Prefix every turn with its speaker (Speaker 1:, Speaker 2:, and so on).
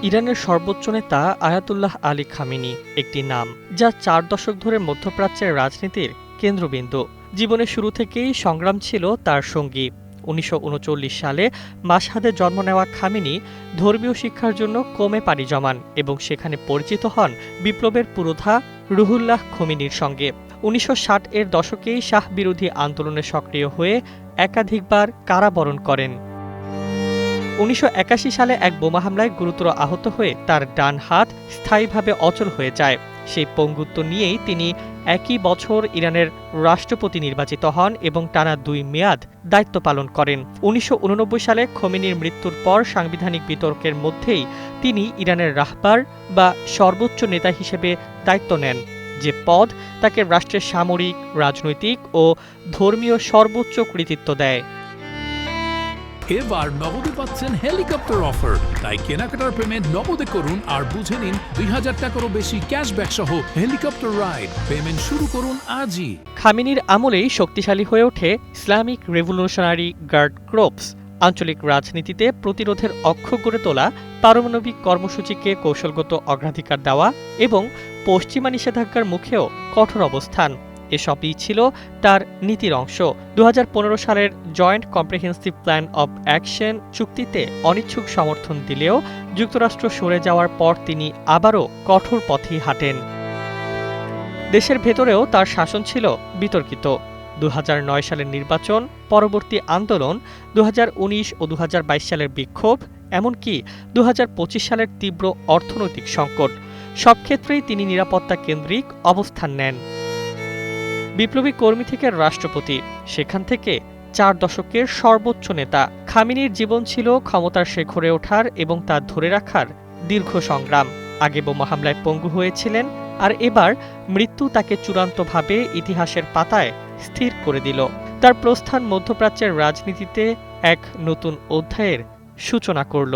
Speaker 1: ইরানের সর্বোচ্চ নেতা আয়াতুল্লাহ আলী খামেনি একটি নাম, যা ৪ দশক ধরে মধ্যপ্রাচ্যের রাজনীতির কেন্দ্রবিন্দু। জীবনের শুরু থেকেই সংগ্রাম ছিল তার সঙ্গী। ১৯৩৯ সালে মাশহাদে জন্ম নেওয়া খামেনি ধর্মীয় শিক্ষার জন্য কোমে পাড়ি জমান এবং সেখানে পরিচিত হন বিপ্লবের পুরোধা রুহুল্লাহ খোমেনির সঙ্গে। ১৯৬০-এর দশকেই শাহ বিরোধী আন্দোলনে সক্রিয় হয়ে একাধিকবার কারাবরণ করেন। ১৯৮১ সালে এক বোমা হামলায় গুরুতর আহত হয়ে তার ডান হাত স্থায়ীভাবে অচল হয়ে যায়। সেই পঙ্গুত্ব নিয়েই তিনি একই বছর ইরানের রাষ্ট্রপতি নির্বাচিত হন এবং টানা ২ মেয়াদ দায়িত্ব পালন করেন। ১৯৮৯ সালে খোমেনির মৃত্যুর পর সাংবিধানিক বিতর্কের মধ্যেই তিনি ইরানের রাহবার বা সর্বোচ্চ নেতা হিসেবে দায়িত্ব নেন, যে পদ তাকে রাষ্ট্রের সামরিক, রাজনৈতিক ও ধর্মীয় সর্বোচ্চ কৃতিত্ব দেয়।
Speaker 2: এবার নগদে পাচ্ছেন হেলিকপ্টার অফার, তাই কেনাকাটার পেমেন্ট নগদে করুন আর বুঝে নিন ২০০০ টাকারও বেশি ক্যাশব্যাক সহ হেলিকপ্টার রাইড। পেমেন্ট শুরু করুন আজই।
Speaker 1: খামেনির আমলেই শক্তিশালী হয়ে ওঠে ইসলামিক রেভলিউশনারি গার্ড ক্রপস। আঞ্চলিক রাজনীতিতে প্রতিরোধের অক্ষ গড়ে তোলা, পারমাণবিক কর্মসূচিকে কৌশলগত অগ্রাধিকার দেওয়া এবং পশ্চিমা নিষেধাজ্ঞার মুখেও কঠোর অবস্থান, এসবই ছিল তার নীতির অংশ। ২০১৫ সালের joint comprehensive plan of action চুক্তিতে অনিচ্ছুক সমর্থন দিলেও যুক্তরাষ্ট্র সরে যাওয়ার পর তিনি আবারও কঠোর পথেই হাঁটেন। দেশের ভেতরেও তার শাসন ছিল বিতর্কিত। ২০০৯ সালের নির্বাচন, পরবর্তী আন্দোলন, ২০১৯ ও ২০২২ সালের বিক্ষোভ, এমনকি ২০২৫ সালের তীব্র অর্থনৈতিক সংকট, সব ক্ষেত্রেই তিনি নিরাপত্তা কেন্দ্রিক অবস্থান নেন। বিপ্লবী কর্মী থেকে রাষ্ট্রপতি, সেখান থেকে ৪ দশকের সর্বোচ্চ নেতা, খামেনির জীবন ছিল ক্ষমতার শেখরে ওঠার এবং তা ধরে রাখার দীর্ঘ সংগ্রাম। আগে বোমা হামলায় পঙ্গু হয়েছিলেন, আর এবার মৃত্যু তাকে চূড়ান্তভাবে ইতিহাসের পাতায় স্থির করে দিল। তার প্রস্থান মধ্যপ্রাচ্যের রাজনীতিতে এক নতুন অধ্যায়ের সূচনা করল।